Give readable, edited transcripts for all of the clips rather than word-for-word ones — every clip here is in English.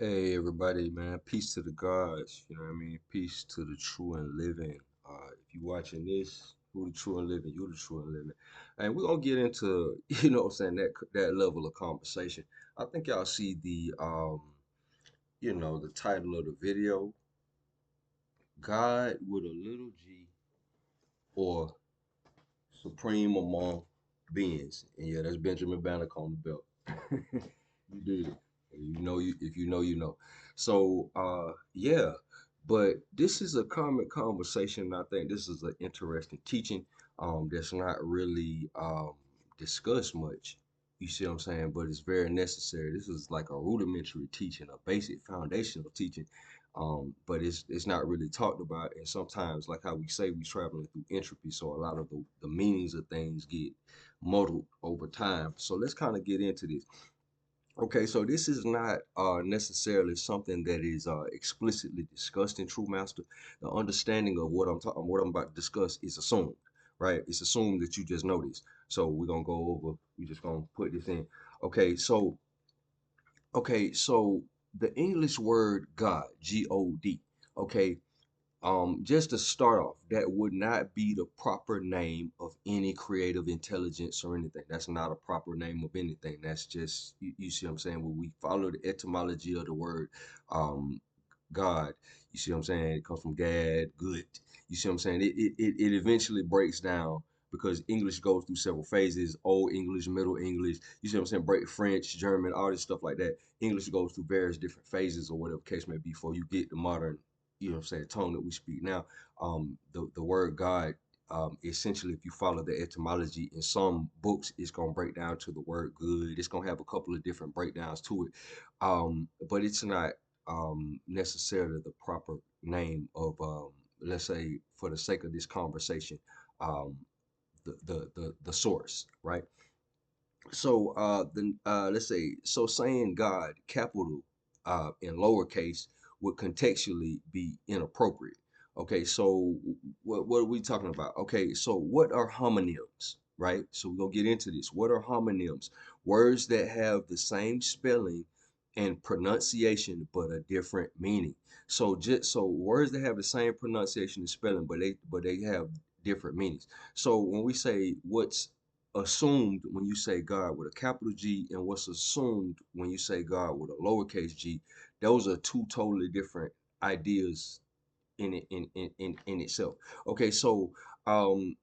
Hey everybody, man. Peace to the gods. You know what I mean? Peace to the true and living. If you watching this, who the true and living, you the true and living. And we're gonna get into, what I'm saying, that level of conversation. I think y'all see the title of the video, God with a little G or Supreme among beings. And yeah, that's Benjamin Bannock on the belt. You did. If you know, you know. So yeah, but this is a common conversation. I think this is an interesting teaching that's not really discussed much. You see what I'm saying? But it's very necessary. This is like a rudimentary teaching, a basic foundational teaching. But it's not really talked about. And sometimes, like how we say, we traveling through entropy, so a lot of the meanings of things get muddled over time. So let's kind of get into this. Okay, so this is not necessarily something that is explicitly discussed in True Master. The understanding of what I'm about to discuss is assumed, right? It's assumed that you just know this. So we're gonna go over. We're just gonna put this in. Okay, so so the English word God, G-O-D. Okay, just to start off, that would not be the proper name of any creative intelligence or anything. That's not a proper name of anything. That's just you see what I'm saying. When we follow the etymology of the word um, God, you see what I'm saying. It comes from Gad, good. You see what I'm saying. It eventually breaks down because English goes through several phases: Old English, Middle English. You see what I'm saying. Break French, German, all this stuff like that. English goes through various different phases or whatever case may be before you get the modern, what I'm saying, tone that we speak now. The word God, essentially, if you follow the etymology in some books, it's gonna break down to the word good. It's gonna have a couple of different breakdowns to it, but it's not necessarily the proper name of, let's say, for the sake of this conversation, um, the source, right? So let's say, so saying God capital in lowercase would contextually be inappropriate. Okay, so what are we talking about? Okay, so what are homonyms, right? So we're gonna get into this. What are homonyms? Words that have the same spelling and pronunciation but a different meaning. So just so words that have the same pronunciation and spelling but they have different meanings. So when we say what's assumed when you say God with a capital G and what's assumed when you say God with a lowercase g, those are two totally different ideas in itself. Okay, so um,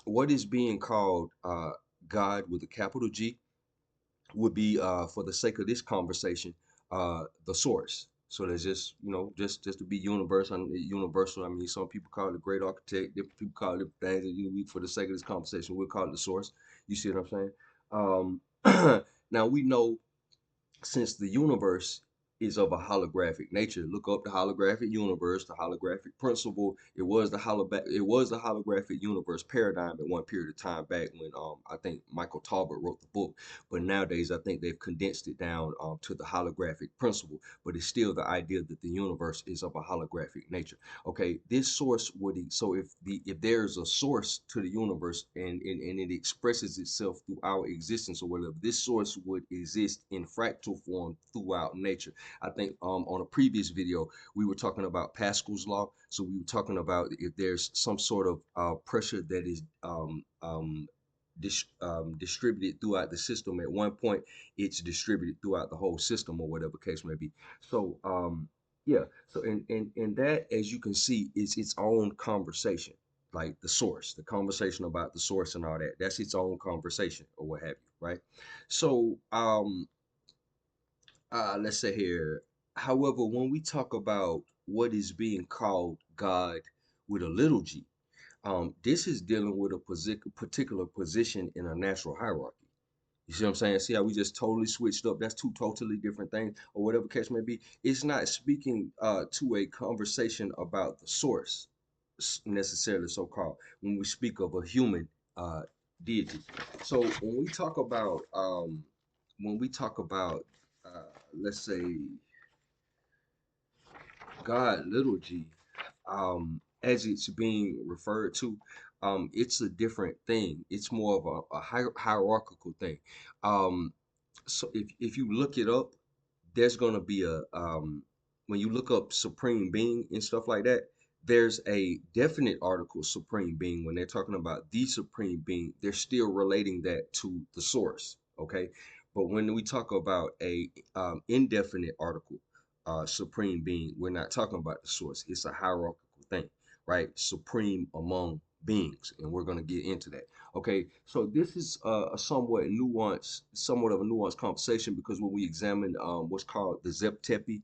what is being called God with a capital G would be, for the sake of this conversation, the source. So there's just, just to be universal. I mean, some people call it the great architect, different people call it different things. And for the sake of this conversation, we'll call it the source. You see what I'm saying? Now we know, since the universe is of a holographic nature. Look up the holographic universe, the holographic principle. It was the holographic universe paradigm at one period of time back when I think Michael Talbot wrote the book. But nowadays I think they've condensed it down to the holographic principle. But it's still the idea that the universe is of a holographic nature. Okay, this source would, so if there's a source to the universe, and it expresses itself through our existence or whatever, this source would exist in fractal form throughout nature. I think on a previous video we were talking about Pascal's law. So we were talking about if there's some sort of pressure that is distributed throughout the system at one point, it's distributed throughout the whole system or whatever case may be. So yeah, so and that, as you can see, is its own conversation. Like the source, the conversation about the source and all that, that's its own conversation or what have you, right? So let's say here, however, when we talk about what is being called God with a little g, this is dealing with a particular position in a natural hierarchy. You see what I'm saying? See how we just totally switched up? That's two totally different things, or whatever case may be. It's not speaking to a conversation about the source, necessarily so called, when we speak of a human uh, deity. So when we talk about, let's say, God, little g, as it's being referred to, it's a different thing. It's more of a hierarchical thing. Um, so if you look it up, there's gonna be a when you look up supreme being and stuff like that, there's a definite article supreme being. When they're talking about the supreme being, they're still relating that to the source. Okay, but when we talk about a indefinite article supreme being, we're not talking about the source. It's a hierarchical thing, right? Supreme among beings, and we're going to get into that. Okay, so this is a somewhat of a nuanced conversation, because when we examine what's called the Zep-Tepi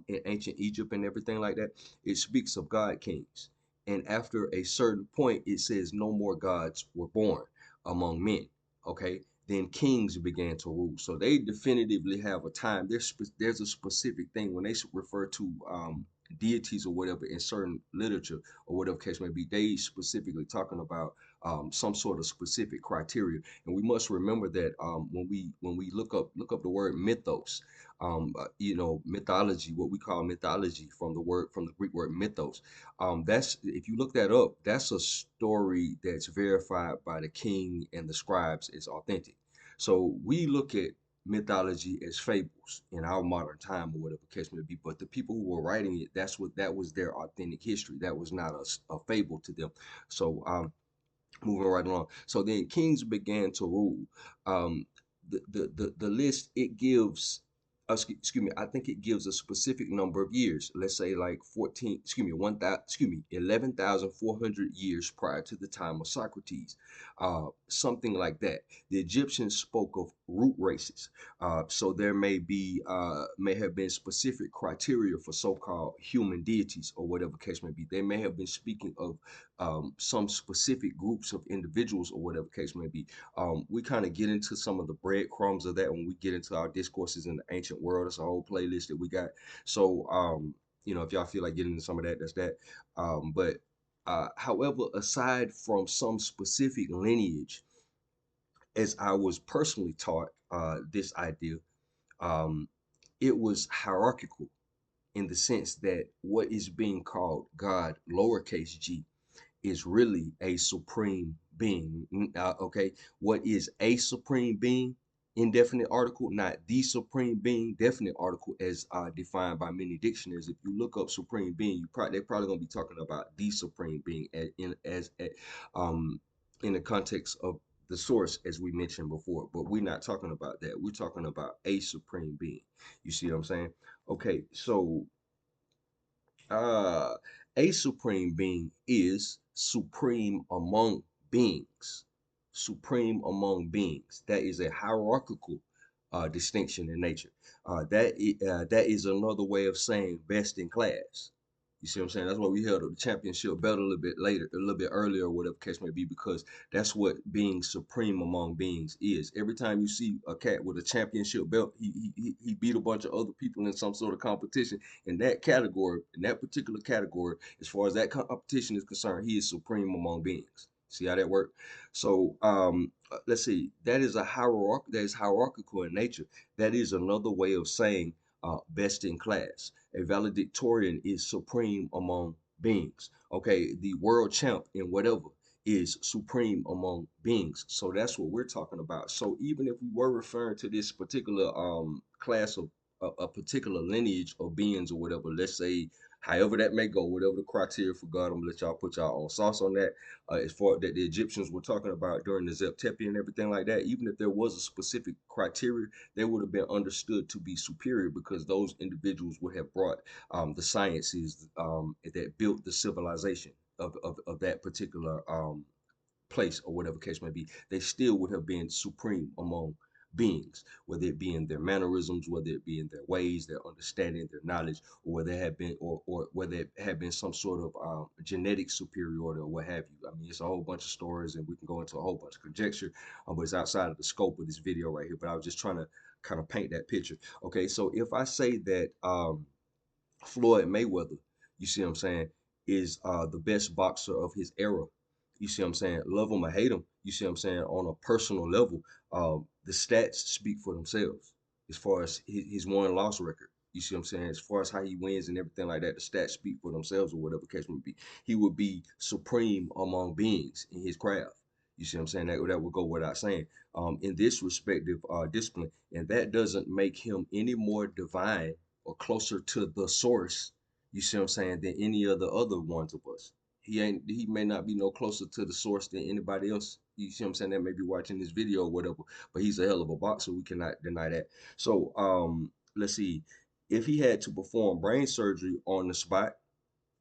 in ancient Egypt and everything like that, it speaks of god kings, and after a certain point, it says no more gods were born among men. Okay, then kings began to rule. So they definitively have a time. There's a specific thing when they refer to deities or whatever in certain literature or whatever case may be. They specifically talking about some sort of specific criteria, and we must remember that when we look up the word mythos, mythology, what we call mythology from the Greek word mythos. That's, if you look that up, that's a story that's verified by the king and the scribes as authentic. So we look at mythology as fables in our modern time or whatever case may be, but the people who were writing it, that was their authentic history. That was not a fable to them. So moving right along. So then kings began to rule. Um, the list it gives, excuse me, I think it gives a specific number of years. Let's say like 14, excuse me, 1,000, excuse me, 11,400 years prior to the time of Socrates, something like that. The Egyptians spoke of root races. So there may have been specific criteria for so-called human deities or whatever case may be. They may have been speaking of some specific groups of individuals or whatever case may be. We kind of get into some of the breadcrumbs of that when we get into our discourses in the ancient world. It's a whole playlist that we got. So, if y'all feel like getting into some of that, that's that. But however, aside from some specific lineage, as I was personally taught this idea, um, it was hierarchical in the sense that what is being called God, lowercase g, is really a supreme being. Okay, what is a supreme being? Indefinite article, not the supreme being. Definite article, as defined by many dictionaries. If you look up supreme being, they're probably gonna be talking about the supreme being um in the context of the source, as we mentioned before. But we're not talking about that. We're talking about a supreme being. You see what I'm saying? Okay, so uh, a supreme being is supreme among beings. Supreme among beings. That is a hierarchical distinction in nature. That is another way of saying best in class. You see what I'm saying? That's why we held the championship belt a little bit later, a little bit earlier, or whatever case may be, because that's what being supreme among beings is. Every time you see a cat with a championship belt, he beat a bunch of other people in some sort of competition in that category, in that particular category. As far as that competition is concerned, he is supreme among beings. See how that works? So let's see. That is hierarchical in nature. That is another way of saying best in class. A valedictorian is supreme among beings. Okay, the world champ in whatever is supreme among beings. So that's what we're talking about. So even if we were referring to this particular class of a particular lineage of beings or whatever, let's say however that may go, whatever the criteria for God, I'm gonna let y'all put y'all own sauce on that. As far that the Egyptians were talking about during the Zep-Tepi and everything like that, even if there was a specific criteria, they would have been understood to be superior, because those individuals would have brought the sciences that built the civilization of that particular place or whatever case may be. They still would have been supreme among beings, whether it be in their mannerisms, whether it be in their ways, their understanding, their knowledge, or whether it had been, or whether it had been some sort of genetic superiority or what have you. I mean, it's a whole bunch of stories, and we can go into a whole bunch of conjecture, but it's outside of the scope of this video right here. But I was just trying to kind of paint that picture. Okay, so if I say that Floyd Mayweather, you see what I'm saying, is the best boxer of his era. You see what I'm saying? Love him or hate him, you see what I'm saying, on a personal level, the stats speak for themselves as far as his won-loss record. You see what I'm saying? As far as how he wins and everything like that, the stats speak for themselves or whatever case may be. He would be supreme among beings in his craft. You see what I'm saying? That would go without saying. In this respective discipline, and that doesn't make him any more divine or closer to the source. You see what I'm saying? Than any of the other ones of us. He ain't. He may not be no closer to the source than anybody else. You see what I'm saying? That may be watching this video or whatever. But he's a hell of a boxer. We cannot deny that. So let's see. If he had to perform brain surgery on the spot,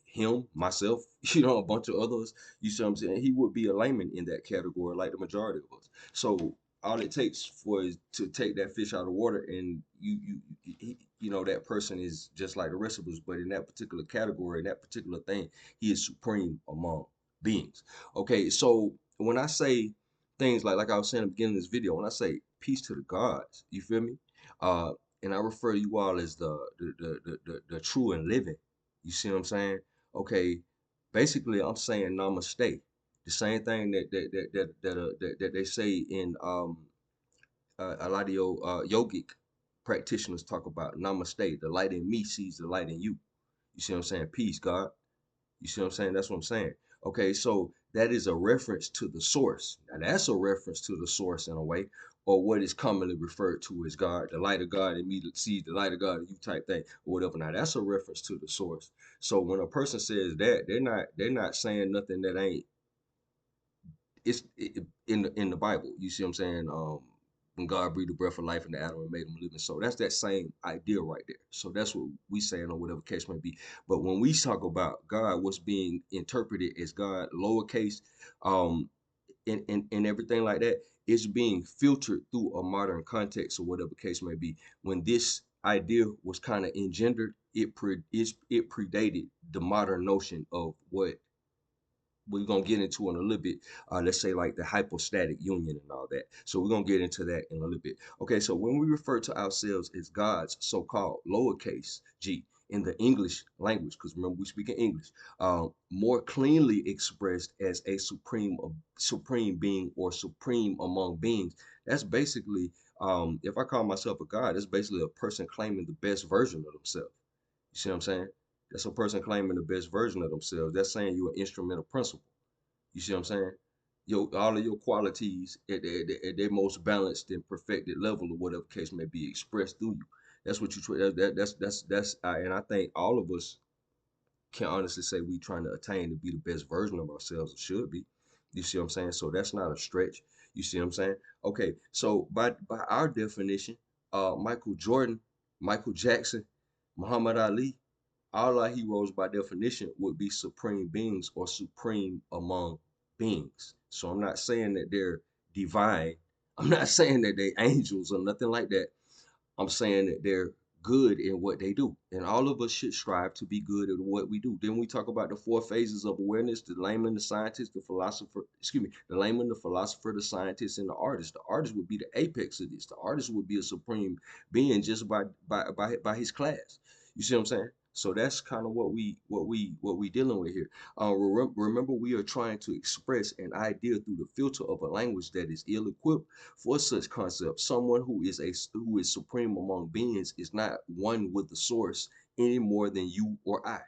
him, myself, a bunch of others, you see what I'm saying? He would be a layman in that category, like the majority of us. So all it takes for is to take that fish out of water, and that person is just like the rest of us. But in that particular category, in that particular thing, he is supreme among beings. Okay, so when I say things like I was saying at the beginning of this video, when I say peace to the gods, you feel me? Uh, and I refer to you all as the true and living. You see what I'm saying? Okay, basically I'm saying namaste. The same thing that they say in a lot of your yogic practitioners talk about namaste. The light in me sees the light in you. You see what I'm saying? Peace, God. You see what I'm saying? That's what I'm saying. Okay, so that is a reference to the source. Now that's a reference to the source in a way, or what is commonly referred to as God, the light of God in me that sees the light of God in you type thing, or whatever. Now that's a reference to the source. So when a person says that, they're not saying nothing that ain't in the Bible. You see what I'm saying? When God breathed the breath of life into Adam and made him a living soul. That's that same idea right there. So that's what we saying, or whatever case may be. But when we talk about God, what's being interpreted as God, lowercase, um, and everything like that, is being filtered through a modern context, or whatever case may be. When this idea was kind of engendered, it predated the modern notion of what we're gonna get into in a little bit. Let's say like the hypostatic union and all that. So we're gonna get into that in a little bit. Okay, so when we refer to ourselves as gods, so-called lowercase g in the English language, because remember we speak in English, more cleanly expressed as a supreme being or supreme among beings. That's basically, if I call myself a god, it's basically a person claiming the best version of themselves. You see what I'm saying? That's a person claiming the best version of themselves. That's saying you're an instrumental principle. You see what I'm saying? All of your qualities at their most balanced and perfected level, or whatever case may be, expressed through you. That's what you try. And I think all of us can honestly say we trying to attain to be the best version of ourselves. It should be. You see what I'm saying? So that's not a stretch. You see what I'm saying? Okay. So by our definition, Michael Jordan, Michael Jackson, Muhammad Ali, all our heroes by definition would be supreme beings or supreme among beings. So I'm not saying that they're divine. I'm not saying that they're angels or nothing like that. I'm saying that they're good in what they do. And all of us should strive to be good at what we do. Then we talk about the four phases of awareness: the layman, the scientist, the philosopher, the layman, the philosopher, the scientist, and the artist. The artist would be the apex of this. The artist would be a supreme being just by his class. You see what I'm saying? So that's kind of what we dealing with here. Remember, we are trying to express an idea through the filter of a language that is ill-equipped for such concepts. Someone who is supreme among beings is not one with the source any more than you or I.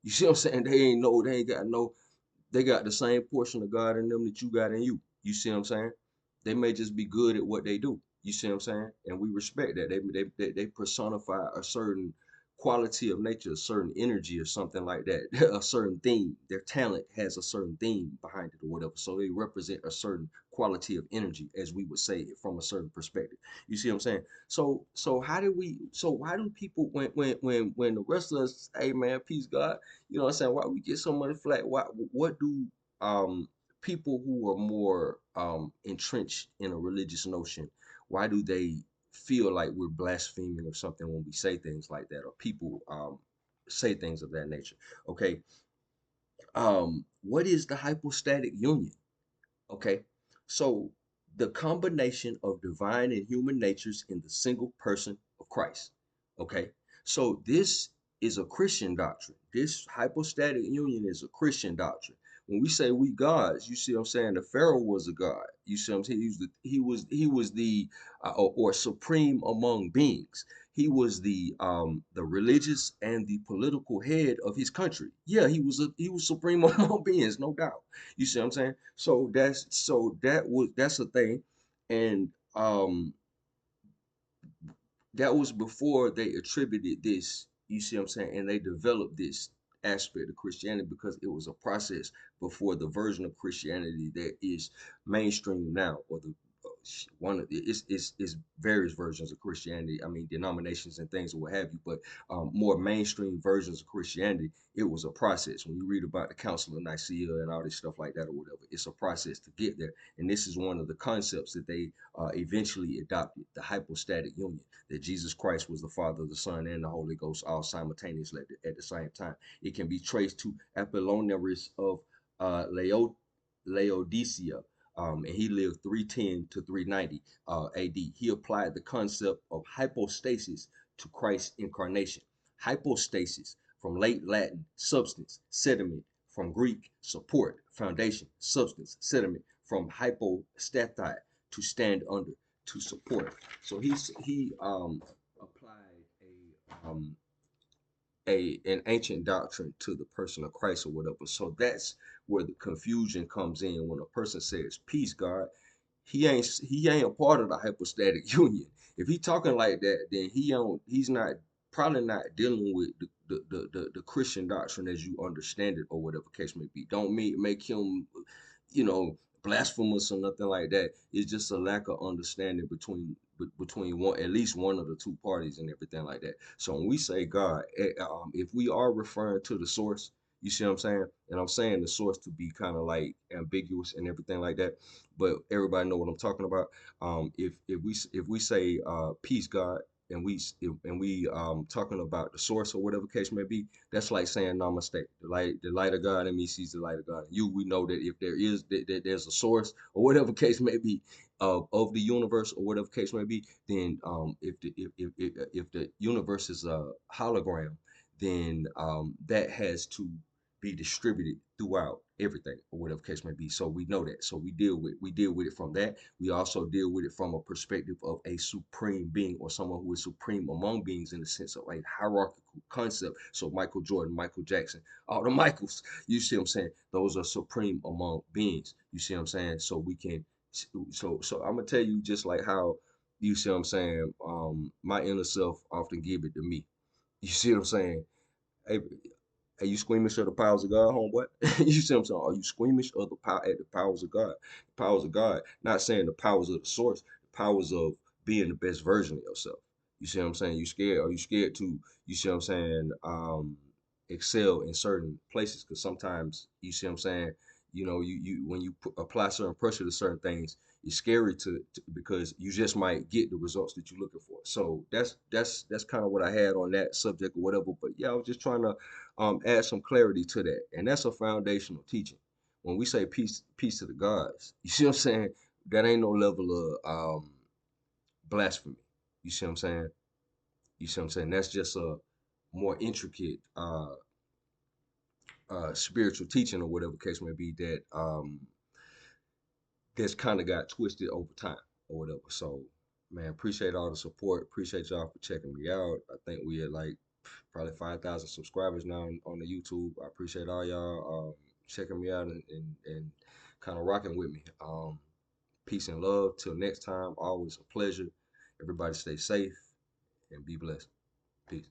You see what I'm saying? They got the same portion of God in them that you got in you. You see what I'm saying? They may just be good at what they do. You see what I'm saying? And we respect that. They personify a certain quality of nature, a certain energy or something like that, a certain theme. Their talent has a certain theme behind it or whatever. So they represent a certain quality of energy, as we would say from a certain perspective. You see what I'm saying? So why do people, when the rest of us, hey man, peace God, you know what I'm saying? Why we get so much flack? What do um people who are more entrenched in a religious notion, why do they feel like we're blaspheming or something when we say things like that, or people say things of that nature? Okay. What is the hypostatic union? Okay. So the combination of divine and human natures in the single person of Christ. Okay. So this is a Christian doctrine. This hypostatic union is a Christian doctrine. When we say we gods, you see what I'm saying? The Pharaoh was a god. You see what I'm saying? He was the or supreme among beings. the religious and the political head of his country. Yeah, he was supreme among beings, no doubt. You see what I'm saying? That's a thing. And that was before they attributed this, you see what I'm saying, and they developed this aspect of Christianity because it was a process before the version of Christianity that is mainstream now, or the one of it's various versions of Christianity. I mean, denominations and things or what have you, but more mainstream versions of Christianity. It was a process. When you read about the Council of Nicaea and all this stuff like that or whatever, it's a process to get there. And this is one of the concepts that they eventually adopted: the hypostatic union, that Jesus Christ was the Father, the Son, and the Holy Ghost all simultaneously at the same time. It can be traced to Apollonius of Laodicea, and he lived 310 to 390 AD. He applied the concept of hypostasis to Christ's incarnation. Hypostasis, from late Latin, substance, sediment, from Greek, support, foundation, substance, sediment, from hypostatai, to stand under, to support. So he applied an ancient doctrine to the person of Christ or whatever. So that's where the confusion comes in when a person says peace, God. He ain't a part of the hypostatic union. If he talking like that, then he's not probably not dealing with the Christian doctrine as you understand it or whatever case may be. Don't make him, blasphemous or nothing like that. It's just a lack of understanding between one, at least one of the two parties and everything like that. So when we say God, if we are referring to the source, you see what I'm saying? And I'm saying the source to be kind of like ambiguous and everything like that, but everybody know what I'm talking about. If we say peace, God, and we talking about the source or whatever case may be, that's like saying namaste. The light of God in me sees the light of God in you. We know that if there's a source or whatever case may be of the universe or whatever case may be, then if the universe is a hologram, then that has to be distributed throughout everything or whatever case may be. So we know that. So we deal with it from that. We also deal with it from a perspective of a supreme being, or someone who is supreme among beings, in the sense of a hierarchical concept. So Michael Jordan, Michael Jackson, all the Michaels, you see what I'm saying? Those are supreme among beings. You see what I'm saying? So we can so I'm gonna tell you just like how, you see what I'm saying, my inner self often give it to me. You see what I'm saying? Hey, are you squeamish of the powers of God, homeboy? You see what I'm saying? Are you squeamish of the powers of God? The powers of God. Not saying the powers of the source, the powers of being the best version of yourself. You see what I'm saying? You scared? Are you scared to, you see what I'm saying, excel in certain places? Because sometimes, you see what I'm saying, you when you apply certain pressure to certain things, it's scary because you just might get the results that you're looking for. So that's kind of what I had on that subject or whatever. But yeah, I was just trying to add some clarity to that, and that's a foundational teaching. When we say peace to the gods, you see what I'm saying? That ain't no level of blasphemy. You see what I'm saying? You see what I'm saying? That's just a more intricate spiritual teaching or whatever case may be that's kind of got twisted over time or whatever. So, man, appreciate all the support. Appreciate y'all for checking me out. I think we at like probably 5,000 subscribers now on the YouTube. I appreciate all y'all checking me out and kind of rocking with me. Peace and love. Till next time, always a pleasure. Everybody stay safe and be blessed. Peace.